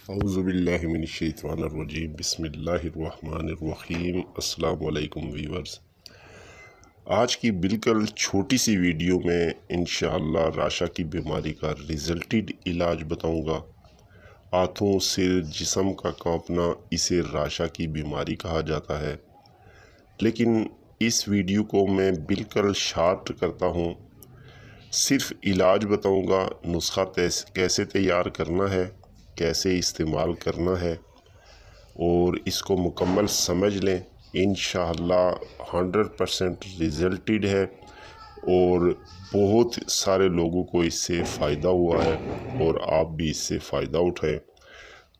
اعوذ باللہ من الشیطان الرجیم بسم اللہ الرحمن الرحیم۔ السلام علیکم ویورز، آج کی بالکل چھوٹی سی ویڈیو میں انشاءاللہ راشا کی بیماری کا ریزلٹڈ علاج بتاؤں گا۔ ہاتھوں سر جسم کا کانپنا، اسے راشا کی بیماری کہا جاتا ہے، لیکن اس ویڈیو کو میں بالکل شارٹ کرتا ہوں، صرف علاج بتاؤں گا۔ نسخہ کیسے تیار کرنا ہے، کیسے استعمال کرنا ہے، اور اس کو مکمل سمجھ لیں، انشاءاللہ 100% ریزلٹڈ ہے اور بہت سارے لوگوں کو اس سے فائدہ ہوا ہے اور آپ بھی اس سے فائدہ اٹھائیں۔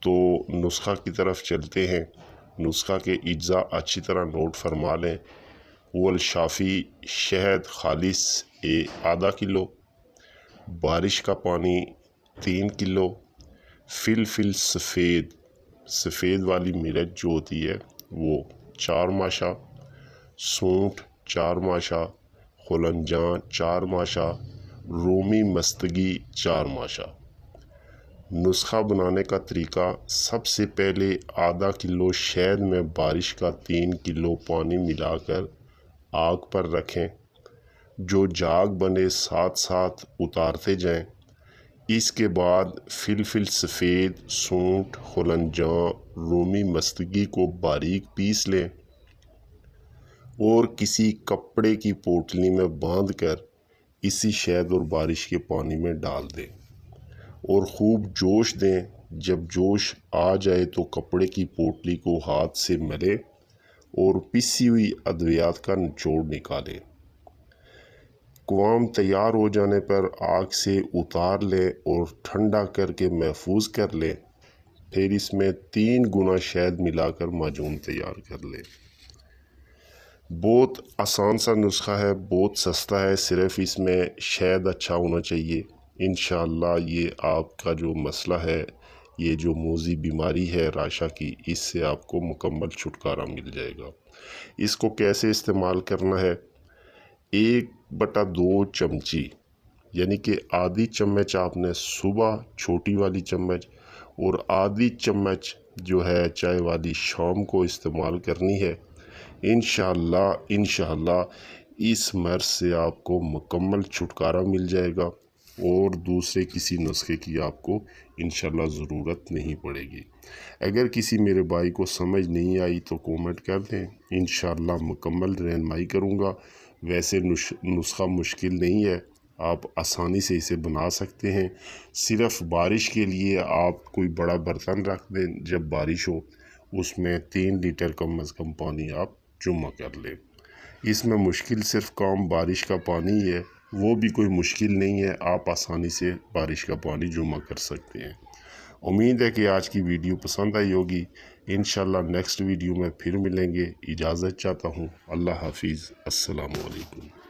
تو نسخہ کی طرف چلتے ہیں۔ نسخہ کے اجزاء اچھی طرح نوٹ فرما لیں۔ اول شافی شہد خالص آدھا کلو، بارش کا پانی 3 کلو، فلفل سفید والی مرچ جو ہوتی ہے وہ 4 ماشا، سونٹھ 4 ماشا، خلنجان 4 ماشا، رومی مستگی 4 ماشا۔ نسخہ بنانے کا طریقہ: سب سے پہلے آدھا کلو شہد میں بارش کا 3 کلو پانی ملا کر آگ پر رکھیں، جو جاگ بنے ساتھ ساتھ اتارتے جائیں۔ اس کے بعد فلفل سفید، سونٹھ، خلنجان، رومی مستگی کو باریک پیس لیں اور کسی کپڑے کی پوٹلی میں باندھ کر اسی شہد اور بارش کے پانی میں ڈال دیں اور خوب جوش دیں۔ جب جوش آ جائے تو کپڑے کی پوٹلی کو ہاتھ سے ملیں اور پسی ہوئی ادویات کا نچوڑ نکالیں۔ قوام تیار ہو جانے پر آگ سے اتار لیں اور ٹھنڈا کر کے محفوظ کر لیں۔ پھر اس میں 3 گنا شہد ملا کر معجون تیار کر لیں۔ بہت آسان سا نسخہ ہے، بہت سستا ہے، صرف اس میں شہد اچھا ہونا چاہیے۔ انشاءاللہ یہ آپ کا جو مسئلہ ہے، یہ جو موذی بیماری ہے راشا کی، اس سے آپ کو مکمل چھٹکارا مل جائے گا۔ اس کو کیسے استعمال کرنا ہے: 1/2 چمچی یعنی کہ آدھی چمچ آپ نے صبح چھوٹی والی چمچ اور آدھی چمچ جو ہے چائے والی شام کو استعمال کرنی ہے۔ انشاءاللہ اس مرض سے آپ کو مکمل چھٹکارا مل جائے گا اور دوسرے کسی نسخے کی آپ کو انشاءاللہ ضرورت نہیں پڑے گی۔ اگر کسی میرے بھائی کو سمجھ نہیں آئی تو کومنٹ کر دیں، انشاءاللہ مکمل رہنمائی کروں گا۔ ویسے نسخہ مشکل نہیں ہے، آپ آسانی سے اسے بنا سکتے ہیں۔ صرف بارش کے لیے آپ کوئی بڑا برتن رکھ دیں، جب بارش ہو اس میں 3 لیٹر کم از کم پانی آپ جمع کر لیں۔ اس میں مشکل صرف کام بارش کا پانی ہے، وہ بھی کوئی مشکل نہیں ہے، آپ آسانی سے بارش کا پانی جمع کر سکتے ہیں۔ امید ہے کہ آج کی ویڈیو پسند آئی ہوگی۔ انشاءاللہ نیکسٹ ویڈیو میں پھر ملیں گے۔ اجازت چاہتا ہوں، اللہ حافظ، السلام علیکم۔